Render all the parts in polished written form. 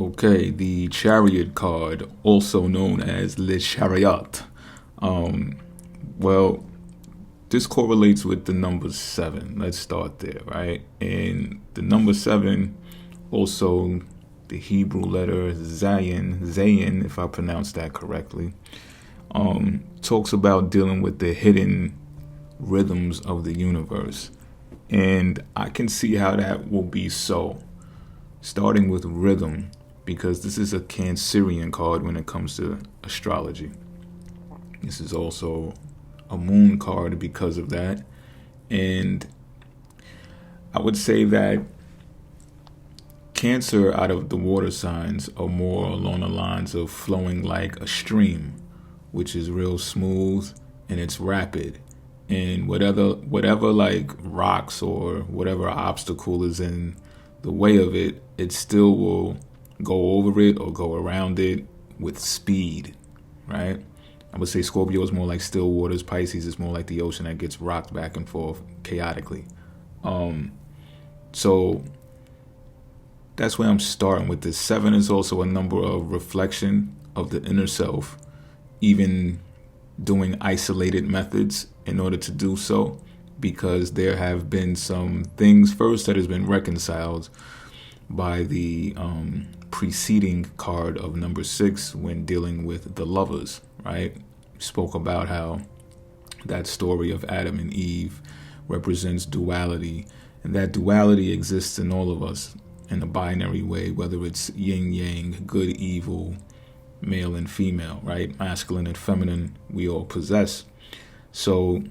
Okay, the Chariot card, also known as Le Chariot. Um, well, this correlates with the number seven. Let's start there, right? And the number seven, also the Hebrew letter Zayin, if I pronounce that correctly, talks about dealing with the hidden rhythms of the universe. And I can see how that will be so, starting with rhythm, because this is a Cancerian card when it comes to astrology. This is also a moon card because of that. And I would say that Cancer out of the water signs are more along the lines of flowing like a stream, which is real smooth and it's rapid. And whatever like rocks or whatever obstacle is in the way of it, it still will go over it or go around it with speed, right? I would say Scorpio is more like still waters. Pisces is more like the ocean that gets rocked back and forth chaotically. So that's where I'm starting with this. Seven is also a number of reflection of the inner self, even doing isolated methods in order to do so, because there have been some things first that has been reconciled by the preceding card of number 6 when dealing with the lovers, right? We spoke about how that story of Adam and Eve represents duality, and that duality exists in all of us in a binary way, whether it's yin yang, good, evil, male and female, right? Masculine and feminine, we all possess. So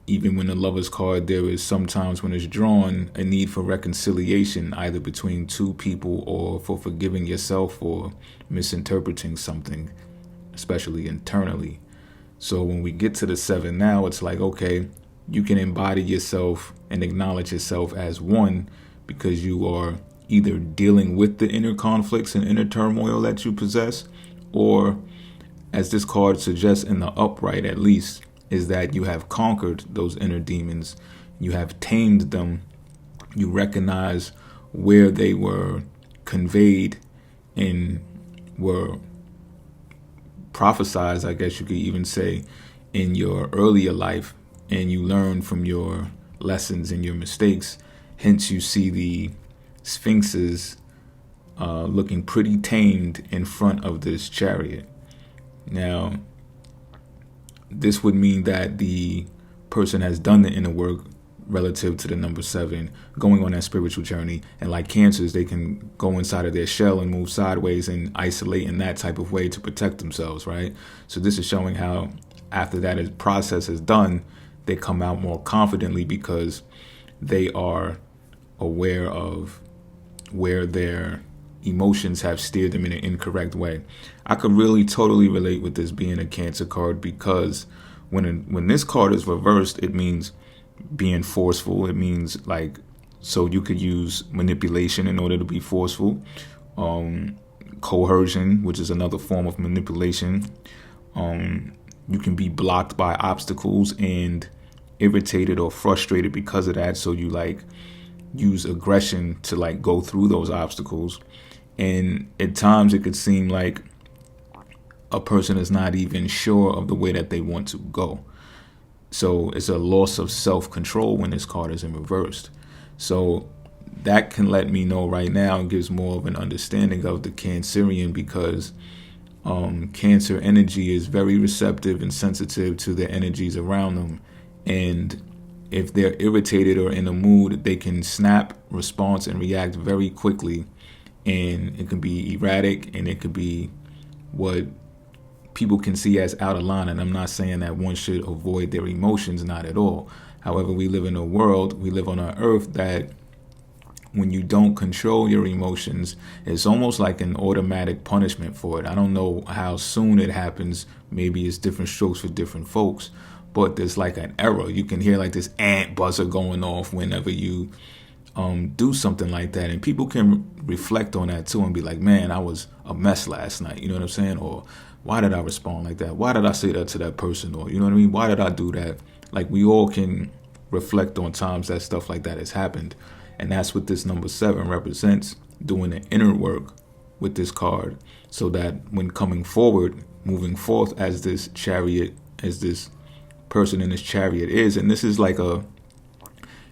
even when the lover's card, there is sometimes when it's drawn a need for reconciliation, either between two people or for forgiving yourself for misinterpreting something, especially internally. So when we get to the 7 now, it's like, okay, you can embody yourself and acknowledge yourself as one, because you are either dealing with the inner conflicts and inner turmoil that you possess, or, as this card suggests in the upright at least, is that you have conquered those inner demons, you have tamed them, you recognize where they were conveyed and were prophesized, I guess you could even say, in your earlier life, and you learn from your lessons and your mistakes. Hence, you see the sphinxes looking pretty tamed in front of this chariot. Now, this would mean that the person has done the inner work relative to the number 7, going on that spiritual journey. And like Cancers, they can go inside of their shell and move sideways and isolate in that type of way to protect themselves, right? So this is showing how after that process is done, they come out more confidently because they are aware of where their emotions have steered them in an incorrect way. I could really totally relate with this being a Cancer card, because when this card is reversed, it means being forceful. It means like, so you could use manipulation in order to be forceful, coercion, which is another form of manipulation. You can be blocked by obstacles and irritated or frustrated because of that, so you like use aggression to like go through those obstacles. And at times it could seem like a person is not even sure of the way that they want to go. So it's a loss of self-control when this card is in reversed. So that can let me know right now and gives more of an understanding of the Cancerian, because Cancer energy is very receptive and sensitive to the energies around them. And if they're irritated or in a mood, they can snap, response, and react very quickly. And it can be erratic, and it could be what people can see as out of line. And I'm not saying that one should avoid their emotions, not at all. However, we live in a world, we live on an earth that when you don't control your emotions, it's almost like an automatic punishment for it. I don't know how soon it happens. Maybe it's different strokes for different folks. But there's like an error. You can hear like this ant buzzer going off whenever you do something like that. And people can reflect on that too and be like, man, I was a mess last night. You know what I'm saying? Or why did I respond like that? Why did I say that to that person? Or, you know what I mean? Why did I do that? Like, we all can reflect on times that stuff like that has happened. And that's what this number 7 represents, doing the inner work with this card, so that when coming forward, moving forth as this chariot, as this person in this chariot is, and this is like a,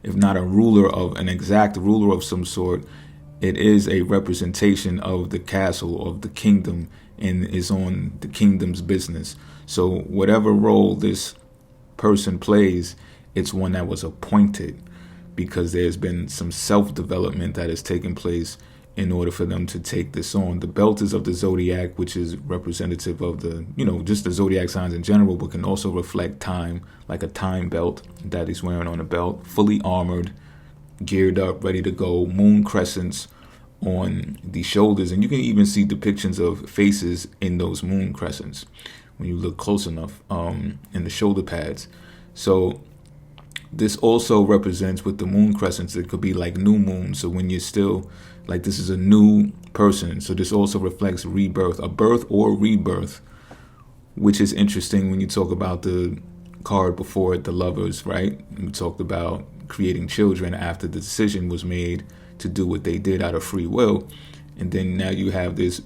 if not a ruler of an exact ruler of some sort, it is a representation of the castle, of the kingdom, and is on the kingdom's business. So whatever role this person plays, it's one that was appointed, because there's been some self-development that has taken place in order for them to take this on. The belt is of the zodiac, which is representative of the, just the zodiac signs in general, but can also reflect time, like a time belt that he's wearing on a belt, fully armored, geared up, ready to go, moon crescents on the shoulders. And you can even see depictions of faces in those moon crescents when you look close enough, in the shoulder pads. So this also represents, with the moon crescents, it could be like new moon. So when you're still, like, this is a new person. So this also reflects rebirth, a birth or rebirth, which is interesting when you talk about the card before it, the Lovers, right? We talked about creating children after the decision was made to do what they did out of free will. And then now you have this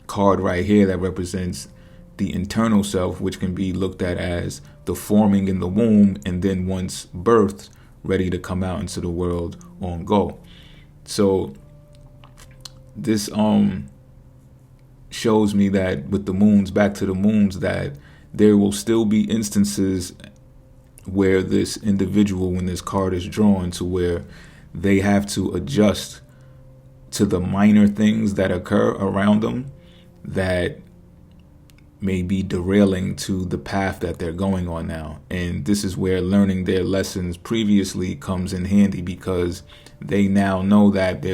card right here that represents the internal self, which can be looked at as the forming in the womb, and then once birthed, ready to come out into the world on go. So this shows me that with the moons, back to the moons, that there will still be instances where this individual, when this card is drawn, to where they have to adjust to the minor things that occur around them that may be derailing to the path that they're going on now. And this is where learning their lessons previously comes in handy, because they now know that they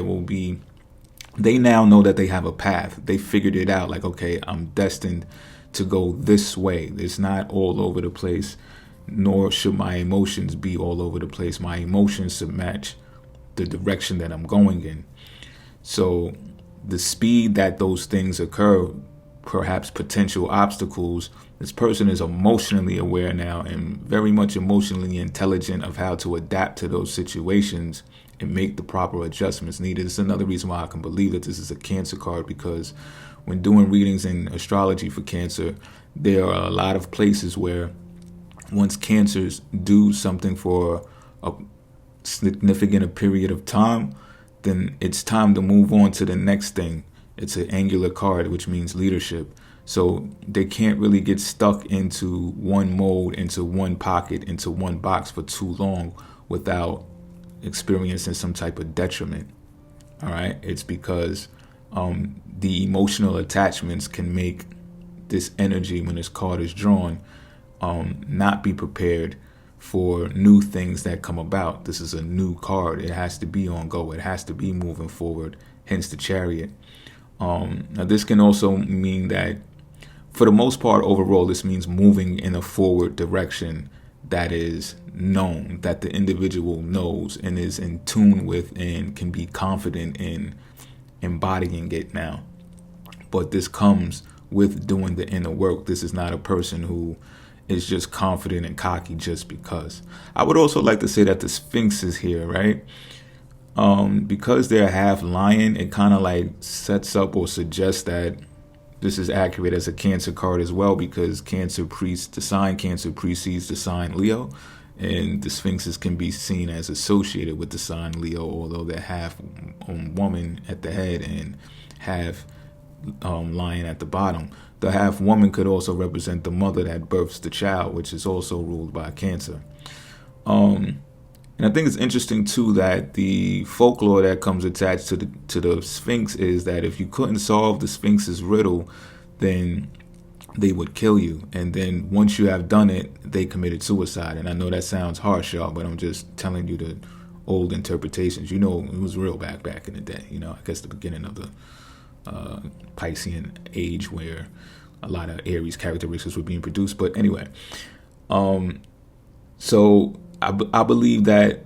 have a path. They figured it out, like, okay, I'm destined to go this way. It's not all over the place, nor should my emotions be all over the place. My emotions should match the direction that I'm going in. So the speed that those things occur, perhaps potential obstacles, this person is emotionally aware now and very much emotionally intelligent of how to adapt to those situations and make the proper adjustments needed. It's another reason why I can believe that this is a Cancer card, because when doing readings in astrology for Cancer, there are a lot of places where once Cancers do something for a significant period of time, then it's time to move on to the next thing. It's an angular card, which means leadership. So they can't really get stuck into one mode, into one pocket, into one box for too long without experiencing some type of detriment. All right. It's because the emotional attachments can make this energy, when this card is drawn, not be prepared for new things that come about. This is a new card. It has to be on go. It has to be moving forward. Hence the Chariot. Now this can also mean that, for the most part, overall, this means moving in a forward direction that is known, that the individual knows and is in tune with and can be confident in embodying it now. But this comes with doing the inner work. This is not a person who is just confident and cocky just because. I would also like to say that the Sphinx is here, right? Because they're half lion, it kind of like sets up or suggests that this is accurate as a Cancer card as well, because the sign Cancer precedes the sign Leo, and the Sphinxes can be seen as associated with the sign Leo, although they're half woman at the head and half lion at the bottom. The half woman could also represent the mother that births the child, which is also ruled by Cancer. And I think it's interesting too that the folklore that comes attached to the Sphinx is that if you couldn't solve the Sphinx's riddle, then they would kill you. And then once you have done it, they committed suicide. And I know that sounds harsh, y'all, but I'm just telling you the old interpretations. It was real back in the day. I guess the beginning of the Piscean age, where a lot of Aries characteristics were being produced. But anyway, so I believe that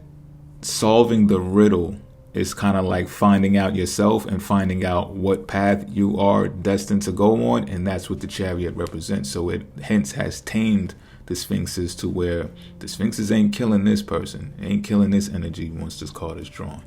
solving the riddle is kind of like finding out yourself and finding out what path you are destined to go on, and that's what the Chariot represents. So it hence has tamed the Sphinxes to where the Sphinxes ain't killing this person, ain't killing this energy once this card is drawn.